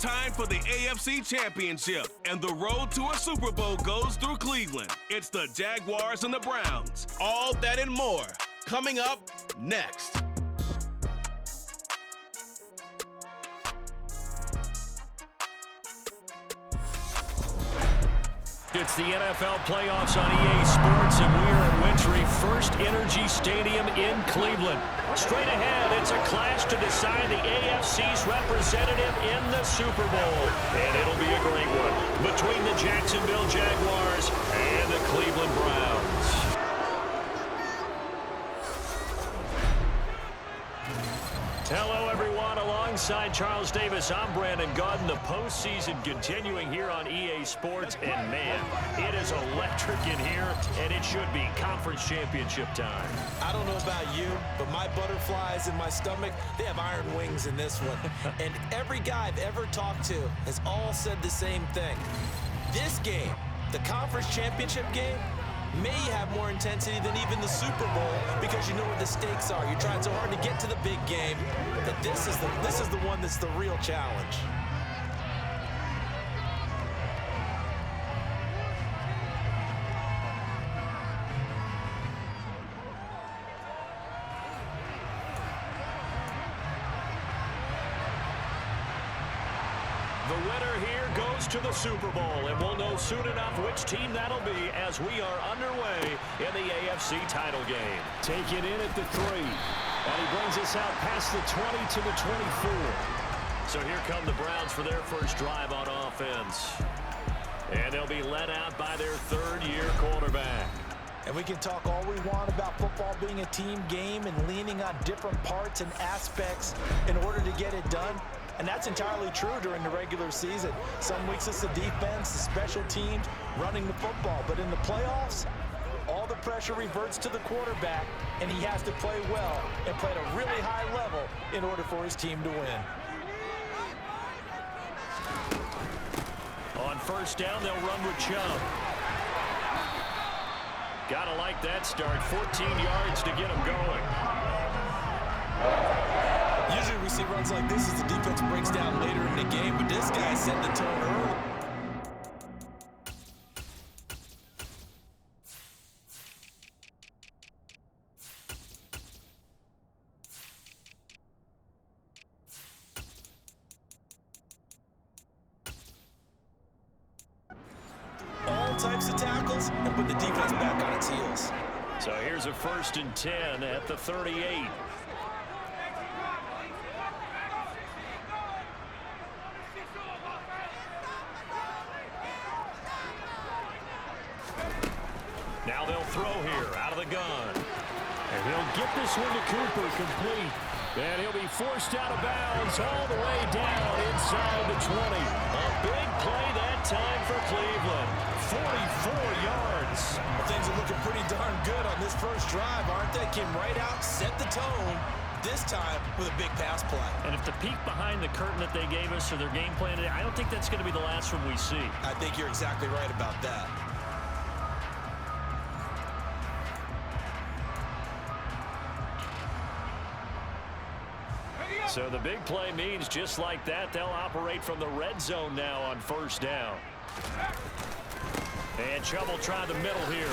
time for the AFC Championship, and the road to a Super Bowl goes through Cleveland. It's the Jaguars and the Browns. All that and more coming up next. It's the NFL playoffs on EA Sports, and we are at Wintry First Energy Stadium in Cleveland. Straight ahead, it's a clash to decide the AFC's representative in the Super Bowl. And it'll be a great one between the Jacksonville Jaguars and the Cleveland Browns. Hello, everyone. Alongside Charles Davis, I'm Brandon Gaudin. The postseason continuing here on EA Sports. And, man, it is electric in here, and it should be conference championship time. I don't know about you, but my butterflies in my stomach, they have iron wings in this one. And every guy I've ever talked to has all said the same thing. This game, the conference championship game, may have more intensity than even the Super Bowl because you know what the stakes are. You're trying so hard to get to the big game that this is the one that's the real challenge. The winner here goes to the Super Bowl, and we'll know soon enough which team that'll be as we are underway in the AFC title game. Taken in at the 3, and he brings us out past the 20 to the 24. So here come the Browns for their first drive on offense. And they'll be led out by their third-year quarterback. And we can talk all we want about football being a team game and leaning on different parts and aspects in order to get it done. And that's entirely true during the regular season. Some weeks it's the defense, the special teams, running the football. But in the playoffs, all the pressure reverts to the quarterback, and he has to play well and play at a really high level in order for his team to win. On first down, they'll run with Chubb. Gotta like that start. 14 yards to get him going. Usually we see runs like this as the defense breaks down later in the game, but this guy set the tone early. All types of tackles and put the defense back on its heels. So here's a 1st and 10 at the 38. Now they'll throw here out of the gun. And he'll get this one to Cooper, complete. And he'll be forced out of bounds all the way down inside the 20. A big play that time for Cleveland. 44 yards. Well, things are looking pretty darn good on this first drive, aren't they? Came right out, set the tone, this time with a big pass play. And if the peek behind the curtain that they gave us or their game plan, I don't think that's going to be the last one we see. I think you're exactly right about that. So the big play means just like that, they'll operate from the red zone now on first down. And Chubb will try the middle here.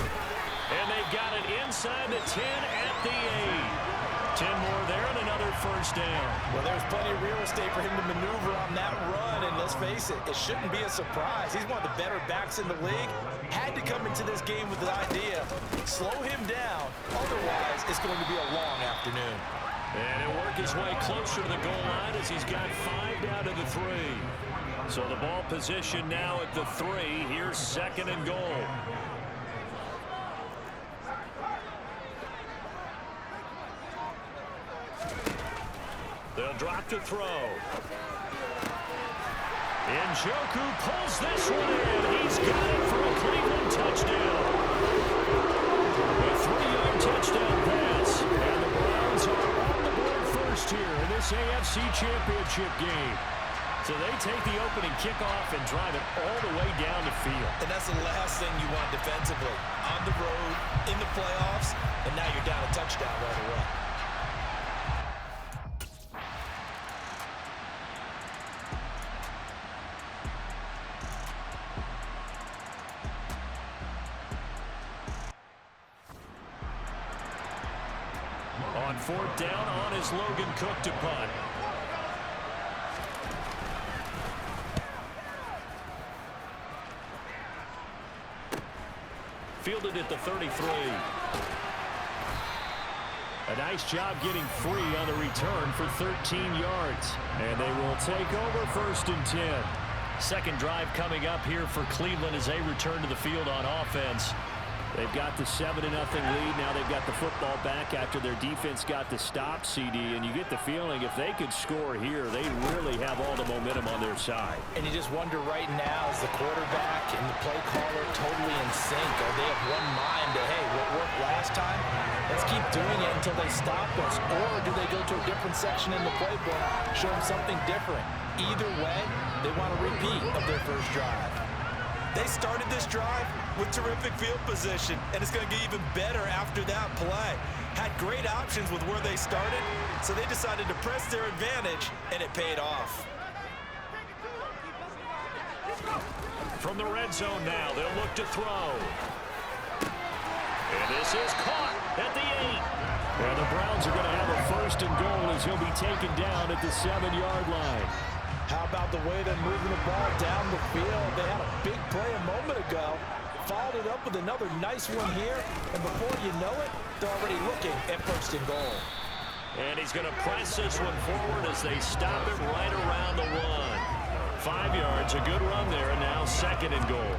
And they've got it inside the 10 at the 8. 10 more there and another first down. Well, there's plenty of real estate for him to maneuver on that run, and let's face it, it shouldn't be a surprise. He's one of the better backs in the league. Had to come into this game with the idea, slow him down, otherwise it's going to be a long afternoon. And he'll work his way closer to the goal line as he's got 5 down to the 3. So the ball position now at the 3. Here's 2nd and goal. They'll drop to throw. Njoku pulls this one in. He's got it for a Cleveland touchdown. A 3-yard touchdown pass. And the Browns are on the board first here in this AFC Championship game. So they take the opening kickoff and drive it all the way down the field. And that's the last thing you want defensively. On the road, in the playoffs, and now you're down a touchdown right away. on 4th down on his Logan Cook to punt. Fielded at the 33. A nice job getting free on the return for 13 yards. And they will take over 1st and 10. Second drive coming up here for Cleveland as they return to the field on offense. They've got the 7-0 lead. Now they've got the football back after their defense got the stop, CD. And you get the feeling if they could score here, they really have all the momentum on their side. And you just wonder right now, is the quarterback and the play caller totally in sync? Are they of one mind to, hey, what worked last time? Let's keep doing it until they stop us. Or do they go to a different section in the playbook, show them something different? Either way, they want a repeat of their first drive. They started this drive with terrific field position, and it's going to get even better after that play. Had great options with where they started, so they decided to press their advantage, and it paid off. From the red zone now, they'll look to throw. And this is caught at the 8. And the Browns are going to have a 1st and goal as he'll be taken down at the 7-yard line. How about the way they're moving the ball down the field? They had a big play a moment ago, followed it up with another nice one here, and before you know it, they're already looking at 1st and goal. And he's going to press this one forward as they stop it right around the 1. 5 yards, a good run there, and now 2nd and goal.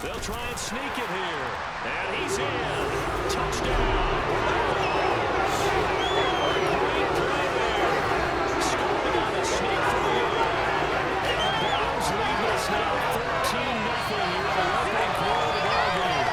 They'll try and sneak it here. And he's in. Touchdown. Great play there. Scoring on a sneak for the And the Browns lead us now 13-0 here in the opening quarter of the ball game.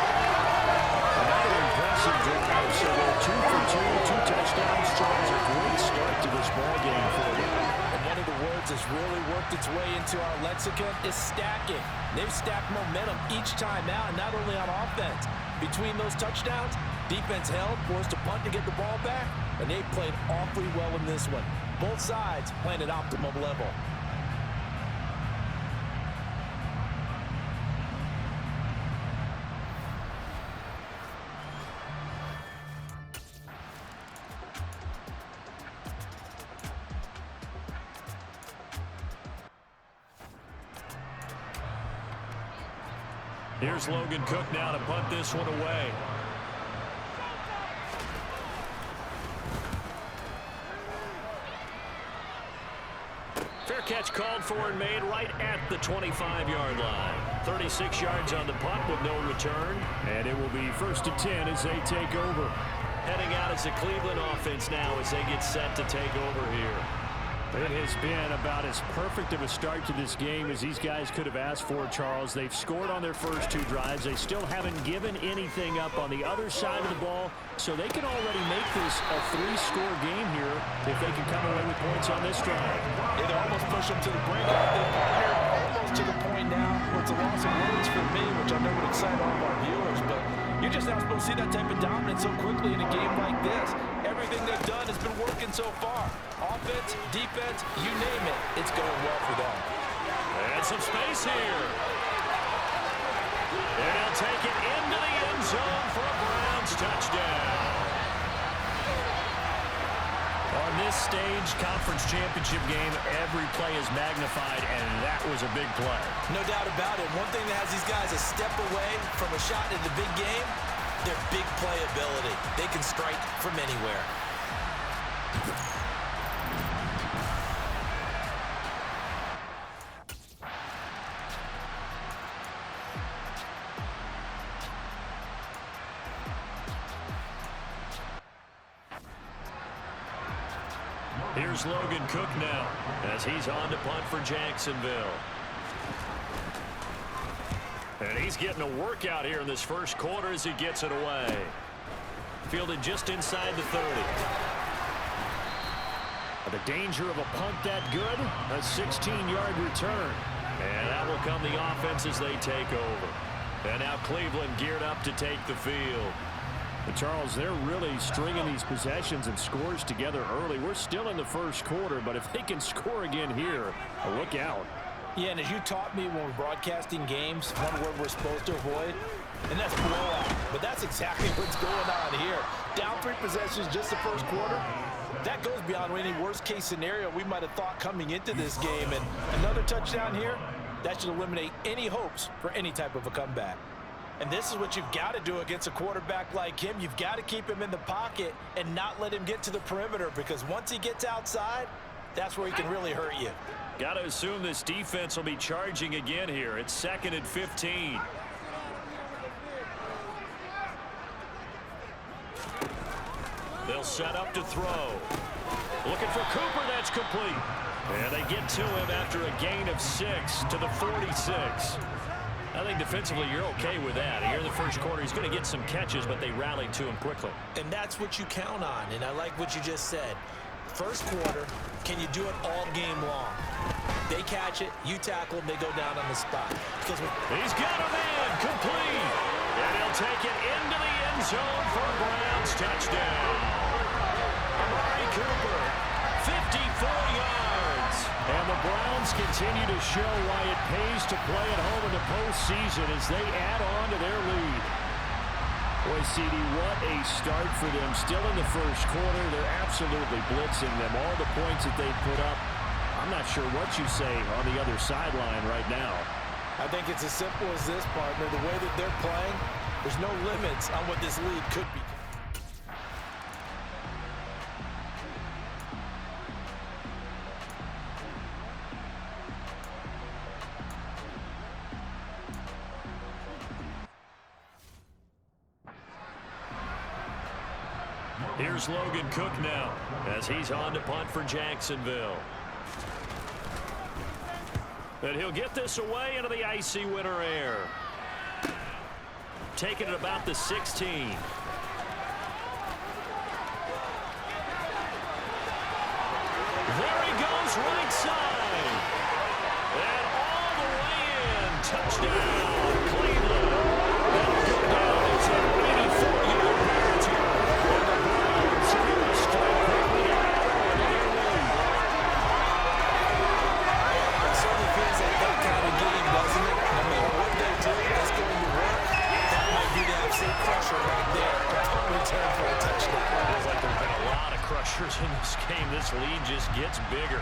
Another impressive drive. So they're 2 for 2, 2 touchdowns. Tries a great start to this ball game for them. And one of the words that's really worked its way into our lexicon is stacking. They've stacked momentum each time out, and not only on offense. Between those touchdowns, defense held, forced a punt to get the ball back, and they played awfully well in this one. Both sides playing at optimum level. Here's Logan Cook now to punt this one away. Fair catch called for and made right at the 25-yard line. 36 yards on the punt with no return. And it will be 1st and 10 as they take over. Heading out as the Cleveland offense now as they get set to take over here. It has been about as perfect of a start to this game as these guys could have asked for, Charles. They've scored on their first 2 drives. They still haven't given anything up on the other side of the ball, so they can already make this a 3-score game here if they can come away with points on this drive. Yeah, they're almost pushing them to the brink. They're almost to the point now where it's a loss of words for me, which I know would excite all of our viewers, but you're just not supposed to see that type of dominance so quickly in a game like this. Everything they've done has been working so far. Offense, defense, you name it, it's going well for them. And some space here. And he'll take it into the end zone for a Browns touchdown. On this stage, conference championship game, every play is magnified, and that was a big play. No doubt about it. One thing that has these guys a step away from a shot in the big game, their big play ability. They can strike from anywhere. Here's Logan Cook now as he's on to punt for Jacksonville. And he's getting a workout here in this first quarter as he gets it away. Fielded just inside the 30. The danger of a punt that good, a 16-yard return. And that will come the offense as they take over. And now Cleveland geared up to take the field. And Charles, they're really stringing these possessions and scores together early. We're still in the first quarter, but if they can score again here, look out. Yeah, and as you taught me when we're broadcasting games, one word we're supposed to avoid, and that's blowout. But that's exactly what's going on here. Down 3 possessions just the first quarter. That goes beyond any worst-case scenario we might have thought coming into this game. And another touchdown here, that should eliminate any hopes for any type of a comeback. And this is what you've got to do against a quarterback like him. You've got to keep him in the pocket and not let him get to the perimeter, because once he gets outside, that's where he can really hurt you. Got to assume this defense will be charging again here. It's 2nd and 15. They'll set up to throw. Looking for Cooper. That's complete. And they get to him after a gain of 6 to the 46. I think defensively you're okay with that. Here in the first quarter, he's going to get some catches, but they rallied to him quickly. And that's what you count on, and I like what you just said. First quarter, can you do it all game long? They catch it, you tackle them, they go down on the spot. Because he's got a man, complete. And he'll take it into the end zone for a Browns touchdown. Amari Cooper, 54 yards. And the Browns continue to show why it pays to play at home in the postseason as they add on to their lead. Boy, CD, what a start for them. Still in the first quarter, they're absolutely blitzing them. All the points that they put up, I'm not sure what you say on the other sideline right now. I think it's as simple as this, partner. The way that they're playing, there's no limits on what this lead could be. Here's Logan Cook now as he's on to punt for Jacksonville. And he'll get this away into the icy winter air. Taking it about the 16. There he goes, right side. And all the way in. Touchdown, Cleveland. That'll go down as an 84-yard penalty. And the Browns will strike quickly to add on to their lead. It certainly feels like that kind of game, doesn't it? No matter what they do, it's going to work. That might be the absolute crusher right there. A punt return for a touchdown. Feels like there's been a lot of crushers in this game. This lead just gets bigger.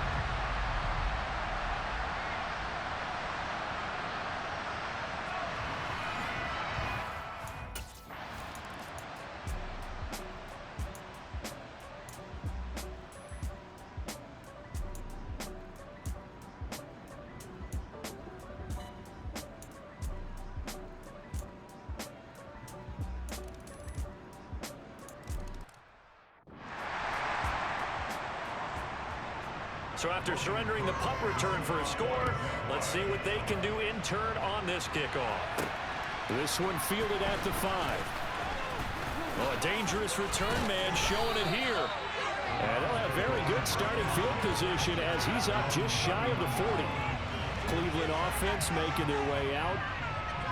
So after surrendering the punt return for a score, let's see what they can do in turn on this kickoff. This one fielded at the 5. Oh, a dangerous return man showing it here. And they'll have very good starting field position as he's up just shy of the 40. Cleveland offense making their way out.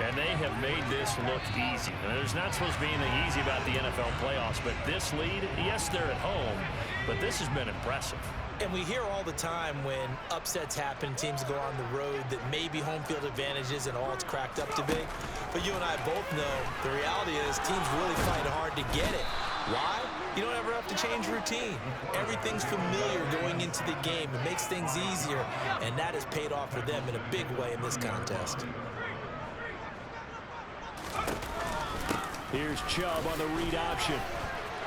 And they have made this look easy. And there's not supposed to be anything easy about the NFL playoffs, but this lead, yes, they're at home, but this has been impressive. And we hear all the time when upsets happen, teams go on the road, that maybe home field advantage isn't all it's cracked up to be. But you and I both know the reality is teams really fight hard to get it. Why? You don't ever have to change routine. Everything's familiar going into the game. It makes things easier, and that has paid off for them in a big way in this contest. Here's Chubb on the read option.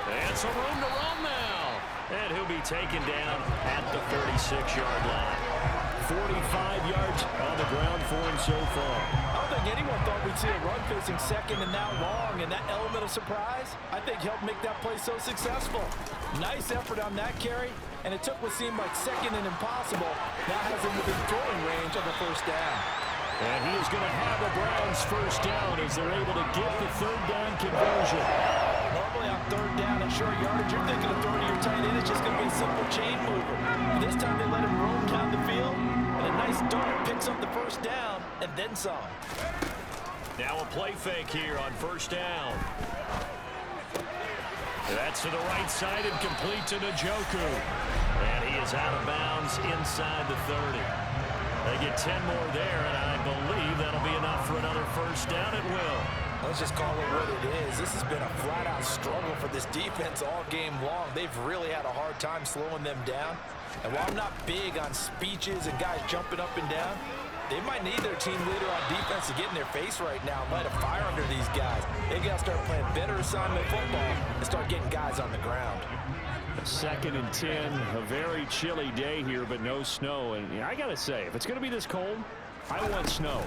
And some room to run now. And he'll be taken down at the 36-yard line. 45 yards on the ground for him so far. I don't think anyone thought we'd see a run facing second and now long, and that element of surprise, I think, helped make that play so successful. Nice effort on that carry, and it took what seemed like second and impossible. Now has him within throwing range of the first down. And he is going to have the Browns first down as they're able to get the third down conversion. Normally on third down at short yardage, you're thinking of throwing to your tight end. It's just going to be a simple chain mover. But this time they let him roam down the field, and a nice dart picks up the first down, and then some. Now a play fake here on first down. That's to the right side and complete to Njoku. And he is out of bounds inside the 30. They get 10 more there, and I believe that'll be enough for another first down. It will. Let's just call it what it is. This has been a flat-out struggle for this defense all game long. They've really had a hard time slowing them down. And while I'm not big on speeches and guys jumping up and down, they might need their team leader on defense to get in their face right now and light a fire under these guys. They got to start playing better assignment football and start getting guys on the ground. 2nd and 10, a very chilly day here, but no snow. And I got to say, if it's going to be this cold, I want snow.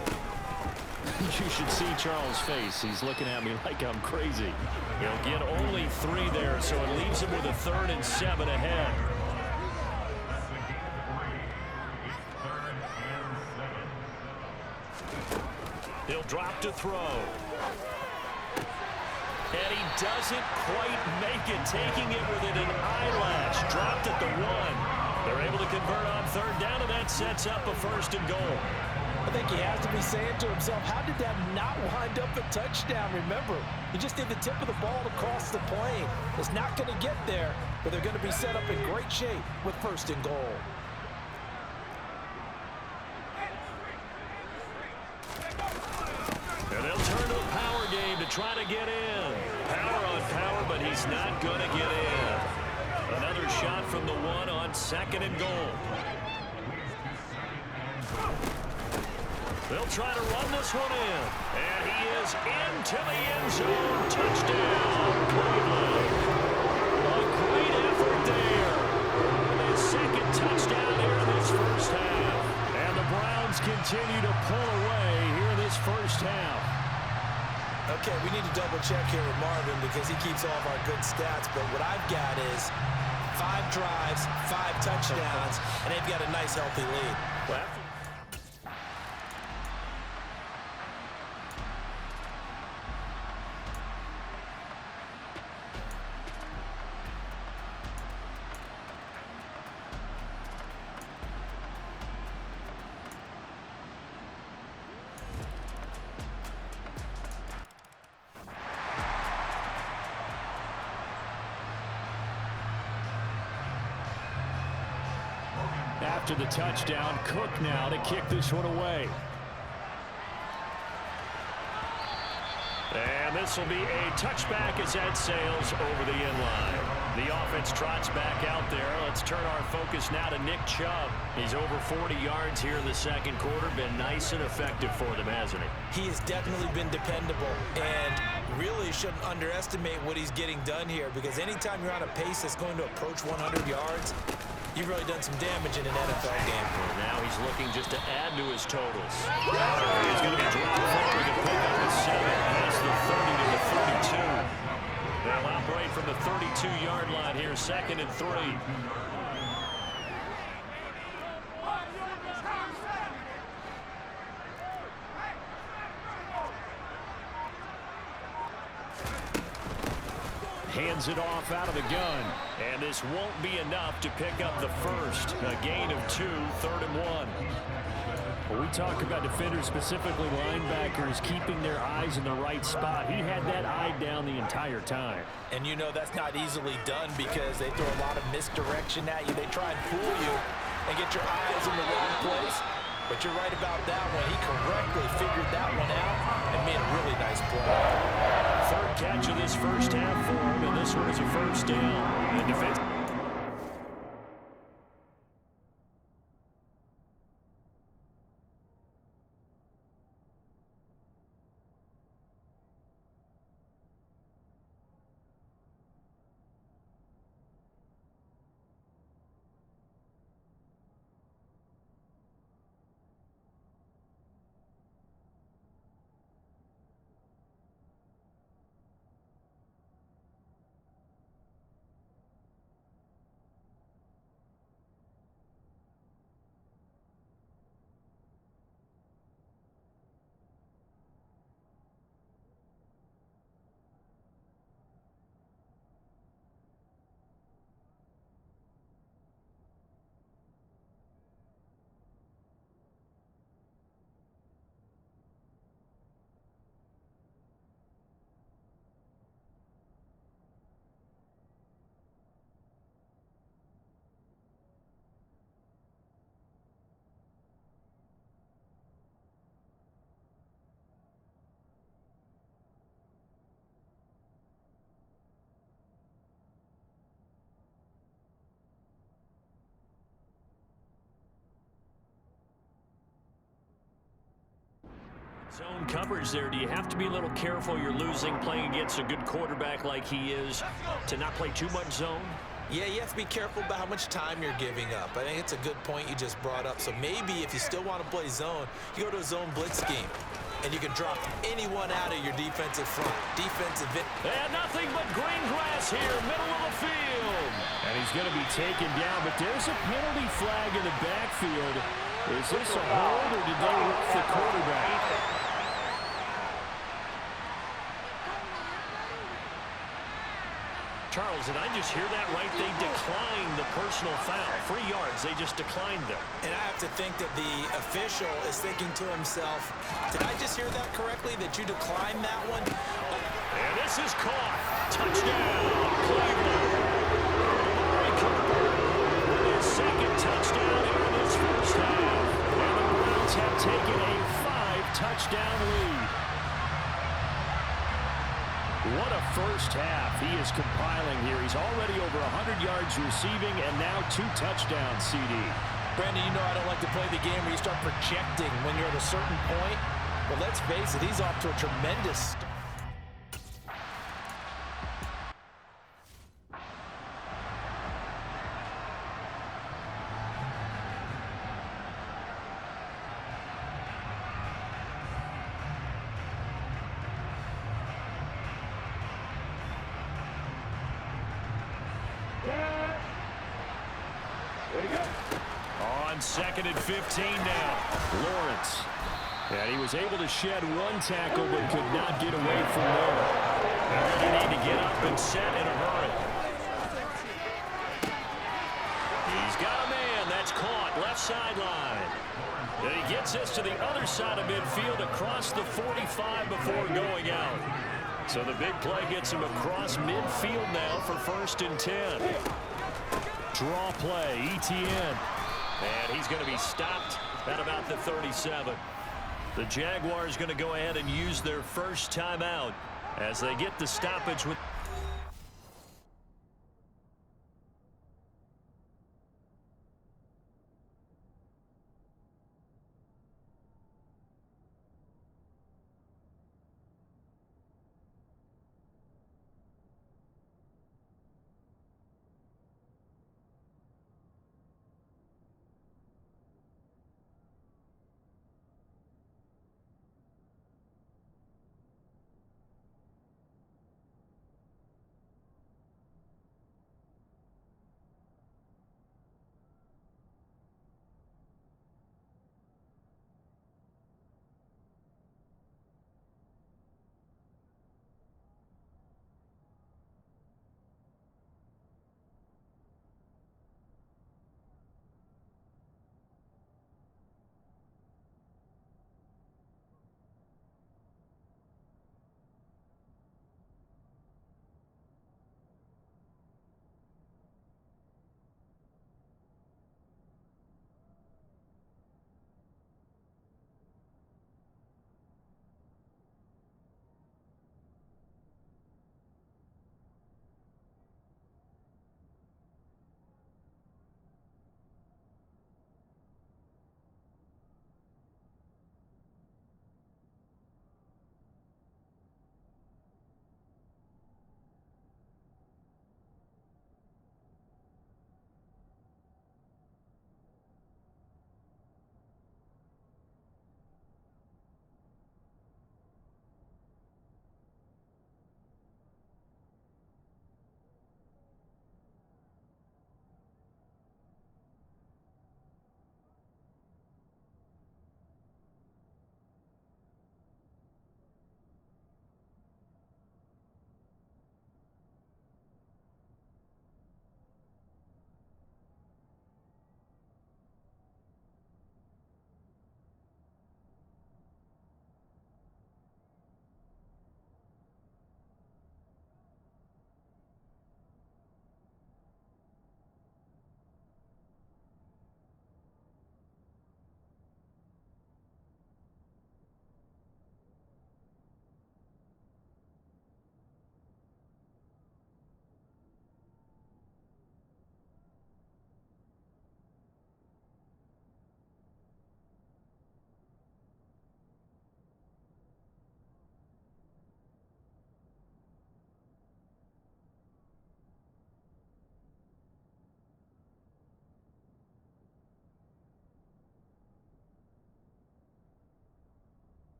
You should see Charles' face. He's looking at me like I'm crazy. He'll get only 3 there, so it leaves him with a 3rd and 7 ahead. He'll drop to throw. And he doesn't quite make it, taking it within an eyelash. Dropped at the 1. They're able to convert on 3rd down, and that sets up a 1st and goal. I think he has to be saying to himself, how did that not wind up a touchdown? Remember, he just did the tip of the ball to cross the plane. It's not going to get there, but they're going to be set up in great shape with 1st and goal. And they'll turn to a power game to try to get in. Power on power, but he's not going to get in. Another shot from the 1 on 2nd and goal. They'll try to run this one in. And he is into the end zone. Touchdown, Cleveland. A great effort there. His 2nd touchdown here in this first half. And the Browns continue to pull away here in this first half. Okay, we need to double check here with Marvin because he keeps all of our good stats. But what I've got is 5 drives, 5 touchdowns, and they've got a nice, healthy lead. Well, after the touchdown, Cook now to kick this one away. And this will be a touchback as that sails over the inline. The offense trots back out there. Let's turn our focus now to Nick Chubb. He's over 40 yards here in the 2nd quarter. Been nice and effective for them, hasn't he? He has definitely been dependable and really shouldn't underestimate what he's getting done here because anytime you're on a pace that's going to approach 100 yards, you've really done some damage in an NFL game. Well, now he's looking just to add to his totals. He's going to be dropped forward to pick up the 7 past the 30 to the 32. They'll operate from the 32-yard line here, 2nd and 3. Hands it off out of the gun. And this won't be enough to pick up the 1st. A gain of 2, 3rd and 1. When we talk about defenders, specifically linebackers, keeping their eyes in the right spot, he had that eye down the entire time. And you know that's not easily done because they throw a lot of misdirection at you. They try and fool you and get your eyes in the wrong place. But you're right about that one. He correctly figured that one out and made a really nice play. 3rd catch of this first half for him, and this one is a 1st down. And defense. Zone coverage there. Do you have to be a little careful you're losing playing against a good quarterback like he is to not play too much zone? Yeah, you have to be careful about how much time you're giving up. I think it's a good point you just brought up. So maybe if you still want to play zone, you go to a zone blitz scheme, and you can drop anyone out of your defensive front. And nothing but green grass here, middle of the field. And he's going to be taken down, but there's a penalty flag in the backfield. Is this a hold, or did they rough the quarterback? Charles, did I just hear that right? They declined the personal foul. 3 yards, they just declined them. And I have to think that the official is thinking to himself, did I just hear that correctly, that you declined that one? And this is caught. Touchdown, Cleveland. Amari Cooper with his second touchdown here in this first half. And the Browns have taken a 5-touchdown lead. What a first half he is compiling here. He's already over 100 yards receiving and now 2 touchdowns, CD. Brandon, you know I don't like to play the game where you start projecting when you're at a certain point. But let's face it, he's off to a tremendous start. On 2nd and 15 now. Lawrence. And he was able to shed 1 tackle but could not get away from there. They're going to need to get up and set in a hurry. He's got a man. That's caught. Left sideline. And he gets this to the other side of midfield across the 45 before going out. So the big play gets him across midfield now for 1st and 10. Draw play, ETN. And he's going to be stopped at about the 37. The Jaguars going to go ahead and use their first timeout as they get the stoppage with...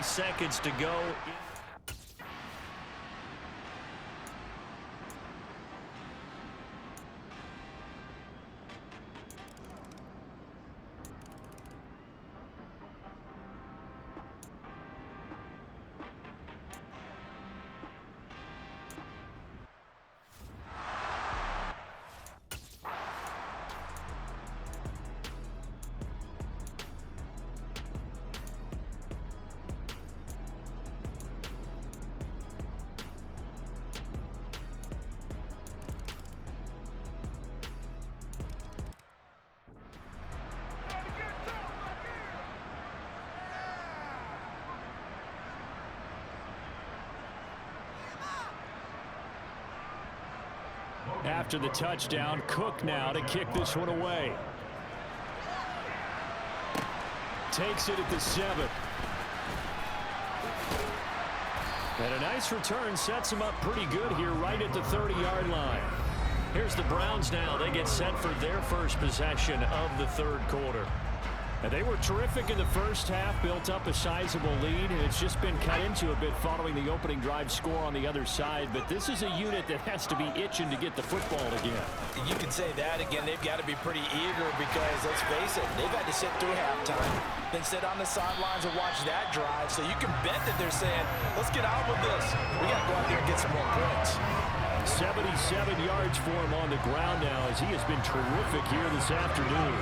30 seconds to go. After the touchdown, Cook now to kick this one away. Takes it at the 7. And a nice return sets him up pretty good here right at the 30-yard line. Here's the Browns now. They get set for their first possession of the third quarter. And they were terrific in the first half, built up a sizable lead, and it's just been cut into a bit following the opening drive score on the other side. But this is a unit that has to be itching to get the football again. You can say that again. They've got to be pretty eager because, let's face it, they've had to sit through halftime, then sit on the sidelines and watch that drive. So you can bet that they're saying, let's get out with this. We got to go out there and get some more points. 77 yards for him on the ground now as he has been terrific here this afternoon.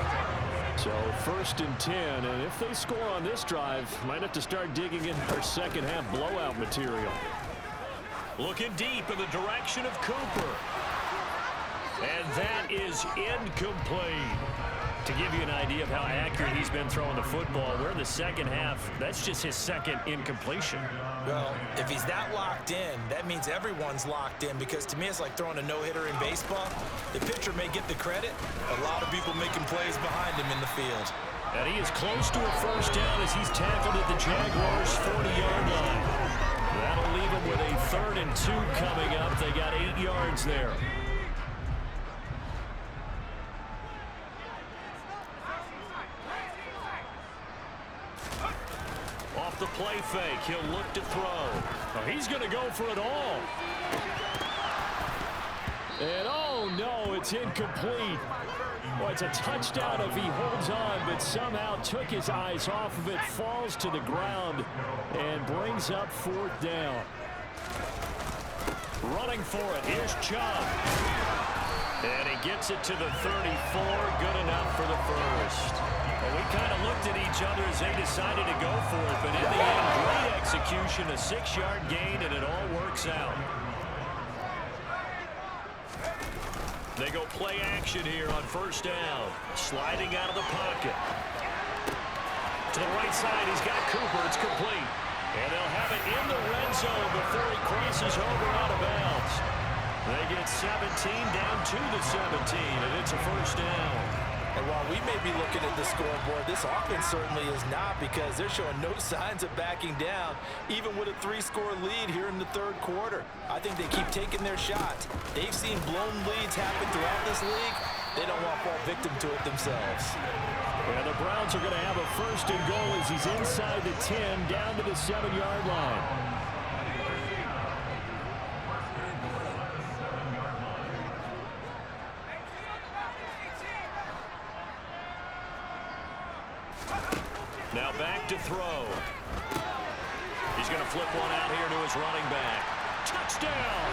So 1st and 10, and if they score on this drive, might have to start digging in our second half blowout material. Looking deep in the direction of Cooper. And that is incomplete. To give you an idea of how accurate he's been throwing the football, we're in the second half. That's just his second incompletion. Well, if he's that locked in, that means everyone's locked in, because to me it's like throwing a no-hitter in baseball. The pitcher may get the credit. A lot of people making plays behind him in the field. And he is close to a first down as he's tackled at the Jaguars' 40-yard line. That'll leave him with a 3rd and 2 coming up. They got 8 yards there. Off the play fake, he'll look to throw. Oh, he's going to go for it all. And oh no, it's incomplete. Well, it's a touchdown if he holds on, but somehow took his eyes off of it, falls to the ground, and brings up 4th down. Running for it, here's Chubb. And he gets it to the 34, good enough for the first. Well, we kind of looked at each other as they decided to go for it, but in the end, great execution, a 6-yard gain, and it all works out. They go play action here on 1st down. Sliding out of the pocket. To the right side, he's got Cooper. It's complete. And they'll have it in the red zone before he crosses over out of bounds. They get 17 down to the 17, and it's a 1st down. And while we may be looking at the scoreboard, this offense certainly is not, because they're showing no signs of backing down, even with a 3-score lead here in the third quarter. I think they keep taking their shots. They've seen blown leads happen throughout this league. They don't want to fall victim to it themselves. And the Browns are going to have a 1st and goal as he's inside the 10, down to the 7-yard line. Now back to throw. He's going to flip one out here to his running back. Touchdown!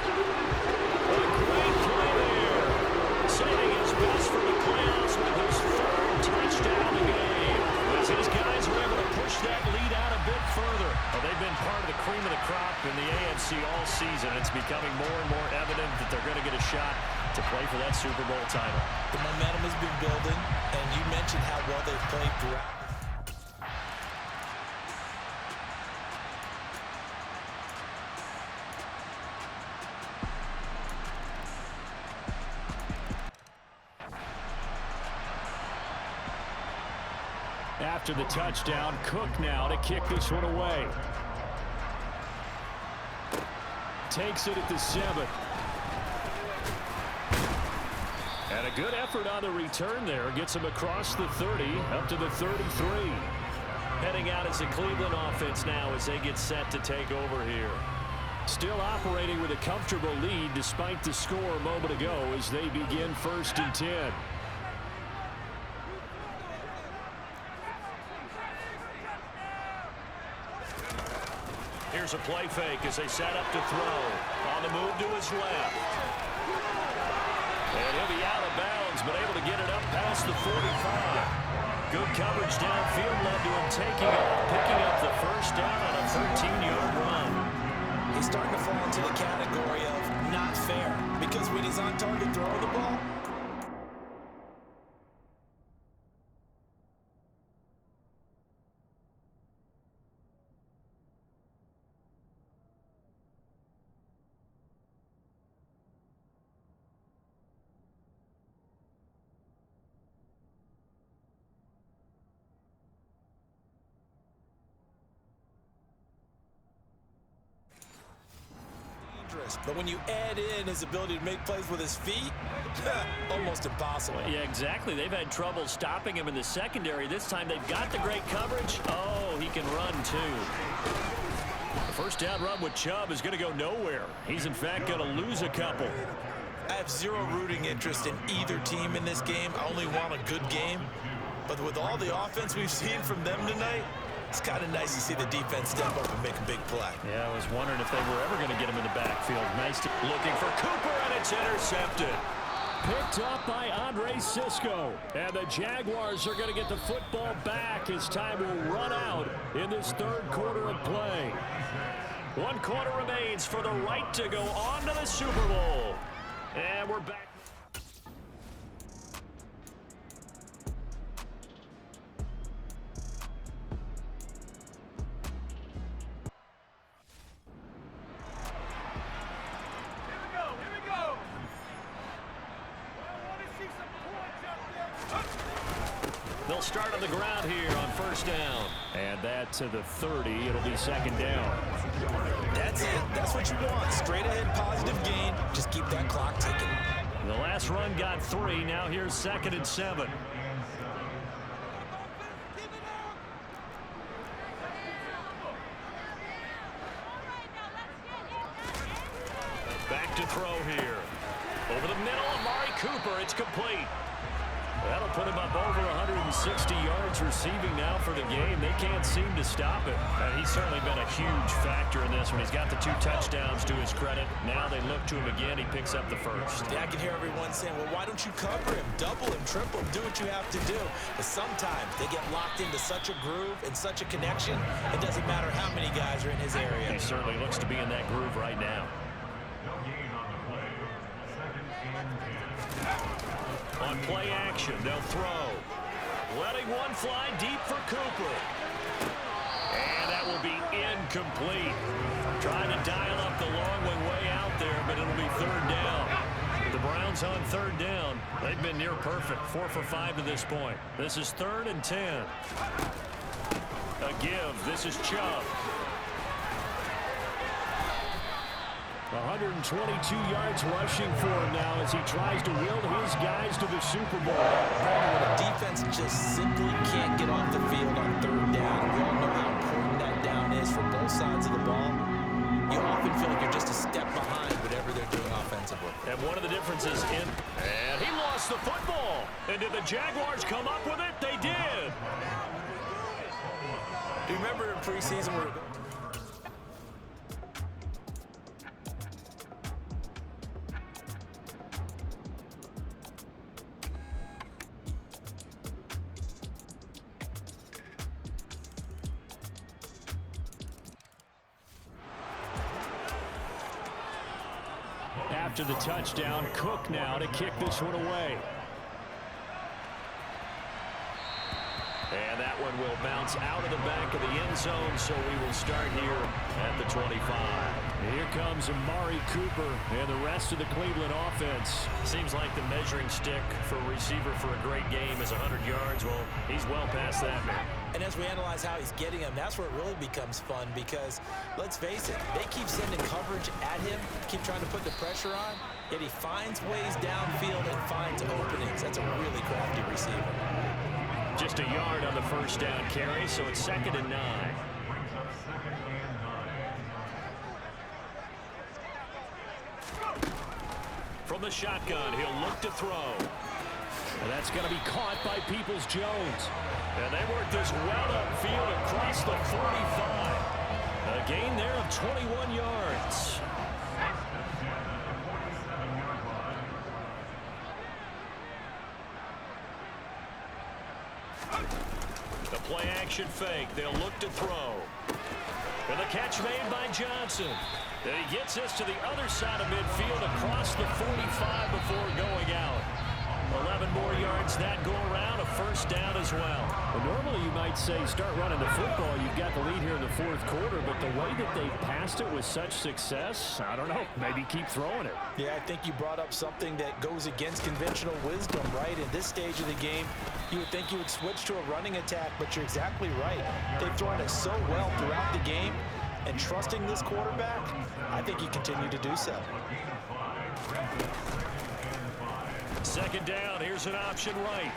A great play there. Saving his best for the playoffs with his 3rd touchdown of the game. As his guys were able to push that lead out a bit further. Well, they've been part of the cream of the crop in the AFC all season. It's becoming more and more evident that they're going to get a shot to play for that Super Bowl title. The momentum has been building, and you mentioned how well they've played throughout. After the touchdown, Cook now to kick this one away. Takes it at the 7. And a good effort on the return there. Gets him across the 30, up to the 33. Heading out as the Cleveland offense now as they get set to take over here. Still operating with a comfortable lead despite the score a moment ago as they begin 1st and 10. Here's a play fake as they set up to throw. On the move to his left. And he'll be out of bounds, but able to get it up past the 45. Good coverage downfield led to him picking up the first down on a 13-yard run. He's starting to fall into the category of not fair, because when he's on target throwing the ball, but when you add in his ability to make plays with his feet, almost impossible. Yeah, exactly. They've had trouble stopping him in the secondary. This time they've got the great coverage. Oh, he can run too. The first down run with Chubb is going to go nowhere. He's in fact going to lose a couple. I have zero rooting interest in either team in this game. I only want a good game. But with all the offense we've seen from them tonight, it's kind of nice to see the defense step up and make a big play. Yeah, I was wondering if they were ever going to get him in the backfield. Nice to looking for Cooper, and it's intercepted. Picked up by Andre Cisco. And the Jaguars are going to get the football back as time will run out in this 3rd quarter of play. 1 quarter remains for the right to go on to the Super Bowl. And we're back. They'll start on the ground here on 1st down. And that to the 30. It'll be 2nd down. That's it. That's what you want. Straight ahead, positive gain. Just keep that clock ticking. The last run got 3. Now here's 2nd and 7. Back to throw here. Over the middle, Amari Cooper. It's complete. That'll put him up over 160 yards receiving now for the game. They can't seem to stop it. And he's certainly been a huge factor in this one. He's got the 2 touchdowns to his credit. Now they look to him again. He picks up the first. Yeah, I can hear everyone saying, well, why don't you cover him? Double him, triple him, do what you have to do. But sometimes they get locked into such a groove and such a connection, it doesn't matter how many guys are in his area. He certainly looks to be in that groove right now. On play action, they'll throw. Letting one fly deep for Cooper. And that will be incomplete. Trying to dial up the long one way out there, but it'll be 3rd down. The Browns on 3rd down. They've been near perfect, 4 for 5 to this point. This is 3rd and 10. A give. This is Chubb. 122 yards rushing for him now as he tries to will his guys to the Super Bowl. When a defense just simply can't get off the field on 3rd down, we all know how important that down is for both sides of the ball. You often feel like you're just a step behind whatever they're doing offensively. And one of the differences and he lost the football. And did the Jaguars come up with it? They did. Do you remember in preseason where after the touchdown, Cook now to kick this one away. And that one will bounce out of the back of the end zone, so we will start here at the 25. Here comes Amari Cooper and the rest of the Cleveland offense. Seems like the measuring stick for a receiver for a great game is 100 yards. Well, he's well past that now. And as we analyze how he's getting them, that's where it really becomes fun because, let's face it, they keep sending coverage at him, keep trying to put the pressure on, yet he finds ways downfield and finds openings. That's a really crafty receiver. up just a yard on the first down carry, so it's 2nd and 9. From the shotgun, he'll look to throw. And that's going to be caught by Peoples-Jones. And they work this well upfield across the 45. A gain there of 21 yards. The play action fake. They'll look to throw. And the catch made by Johnson. And he gets this to the other side of midfield across the 45 before going out. 11 more yards that go around, a first down as well. Normally you might say start running the football. You've got the lead here in the 4th quarter, but the way that they've passed it with such success, I don't know, maybe keep throwing it. Yeah, I think you brought up something that goes against conventional wisdom, right? In this stage of the game, you would think you would switch to a running attack, but you're exactly right. They've thrown it so well throughout the game, and trusting this quarterback, I think you continue to do so. 2nd down, here's an option right.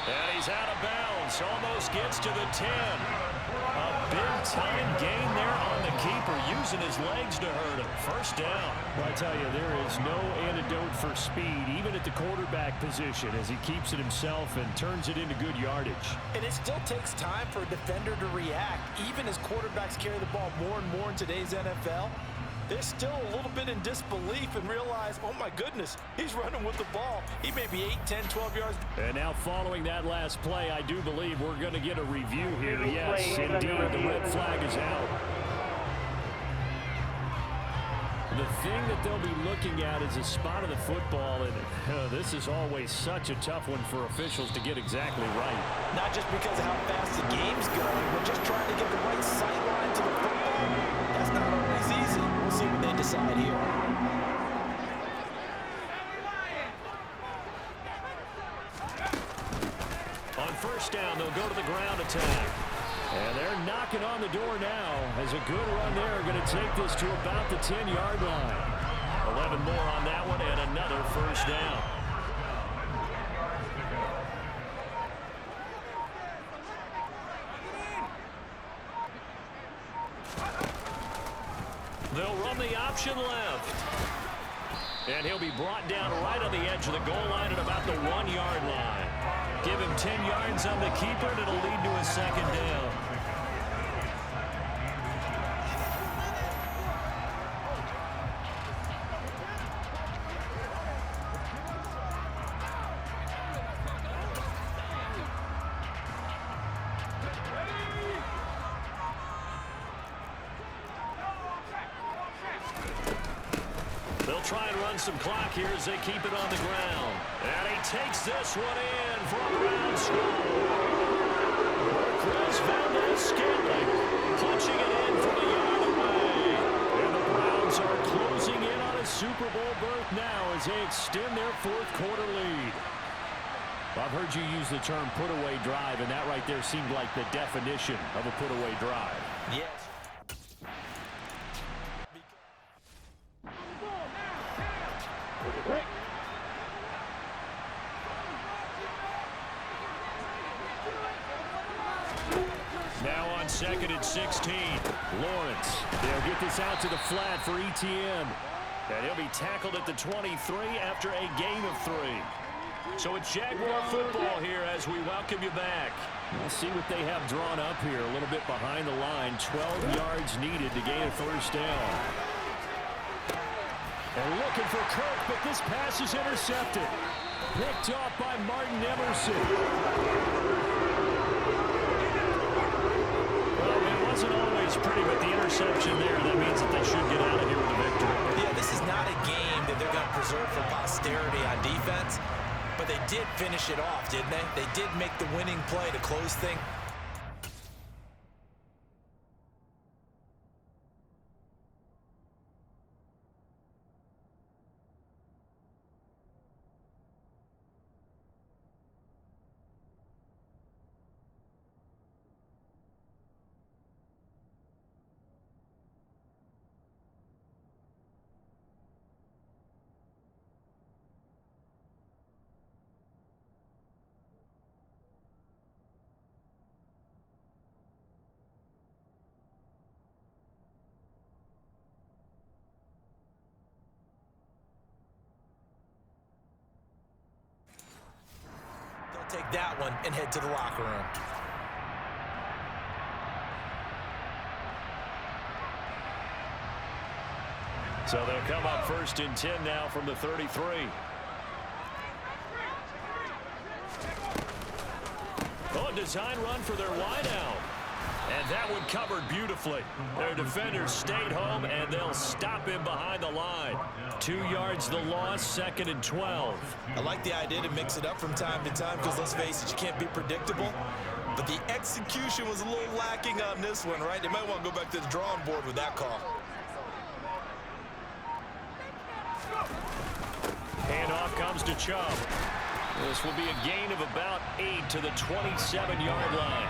And he's out of bounds, almost gets to the 10. A big-time gain there on the keeper, using his legs to hurt him. First down. Well, I tell you, there is no antidote for speed, even at the quarterback position, as he keeps it himself and turns it into good yardage. And it still takes time for a defender to react. Even as quarterbacks carry the ball more and more in today's NFL, they're still a little bit in disbelief and realize, oh my goodness, he's running with the ball. He may be 8, 10, 12 yards. And now following that last play, I do believe we're going to get a review here. Yes, indeed, the red flag is out. The thing that they'll be looking at is a spot of the football, and this is always such a tough one for officials to get exactly right. Not just because of how fast the game's going, but just trying to get the right sight line to the football. That's not always easy. We'll see what they decide here. On first down, they'll go to the ground attack. And they're knocking on the door now as a good run there are going to take this to about the 10-yard line. 11 more on that one and another first down. They'll run the option left. And he'll be brought down right on the edge of the goal line at about the 1-yard line. Give him 10 yards on the keeper, and it'll lead to a second down. They'll try and run some clock here as they keep it on the ground. And he takes this one in for a Brown score. Marquez Valdez-Scantling punching it in from a yard away. And the Browns are closing in on a Super Bowl berth now as they extend their 4th quarter lead. I've heard you use the term put-away drive, and that right there seemed like the definition of a put-away drive. Yes. Now on 2nd and 16. Lawrence, they'll get this out to the flat for ETN. And he'll be tackled at the 23 after a gain of 3. So it's Jaguar football here as we welcome you back. We'll see what they have drawn up here. A little bit behind the line. 12 yards needed to gain a first down. And looking for Kirk, but this pass is intercepted. Picked off by Martin Emerson. Well, it wasn't always pretty, but the interception there, that means that they should get out of here with a victory. Yeah, this is not a game that they're going to preserve for posterity on defense, but they did finish it off, didn't they? They did make the winning play to close things. take that one and head to the locker room. So they'll come up 1st and 10 now from the 33. Oh, a design run for their wideout. And that one covered beautifully. Their defenders stayed home, and they'll stop him behind the line. 2 yards the loss, 2nd and 12. I like the idea to mix it up from time to time because, let's face it, you can't be predictable. But the execution was a little lacking on this one, right? They might want to go back to the drawing board with that call. Handoff comes to Chubb. This will be a gain of about 8 to the 27-yard line.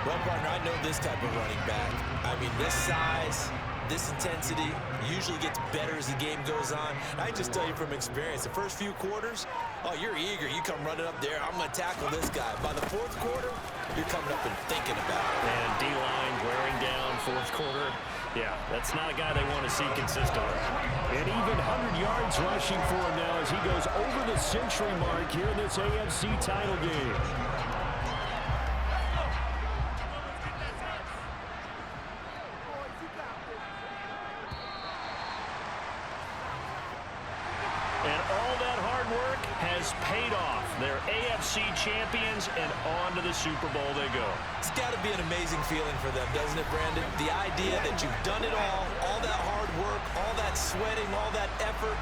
Well, partner, I know this type of running back. I mean, this size, this intensity usually gets better as the game goes on. I just tell you from experience, the first few quarters, oh, you're eager. You come running up there, I'm going to tackle this guy. By the 4th quarter, you're coming up and thinking about it. And D-line wearing down 4th quarter. Yeah, that's not a guy they want to see consistently. And even 100 yards rushing for him now as he goes over the century mark here in this AFC title game. And all that hard work has paid off. They're AFC champions, and on to the Super Bowl they go. It's got to be an amazing feeling for them, doesn't it, Brandon? The idea that you've done it all that hard work, all that sweating, all that effort,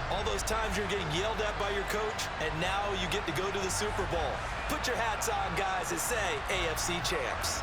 all those times you're getting yelled at by your coach, and now you get to go to the Super Bowl. Put your hats on, guys, and say AFC champs.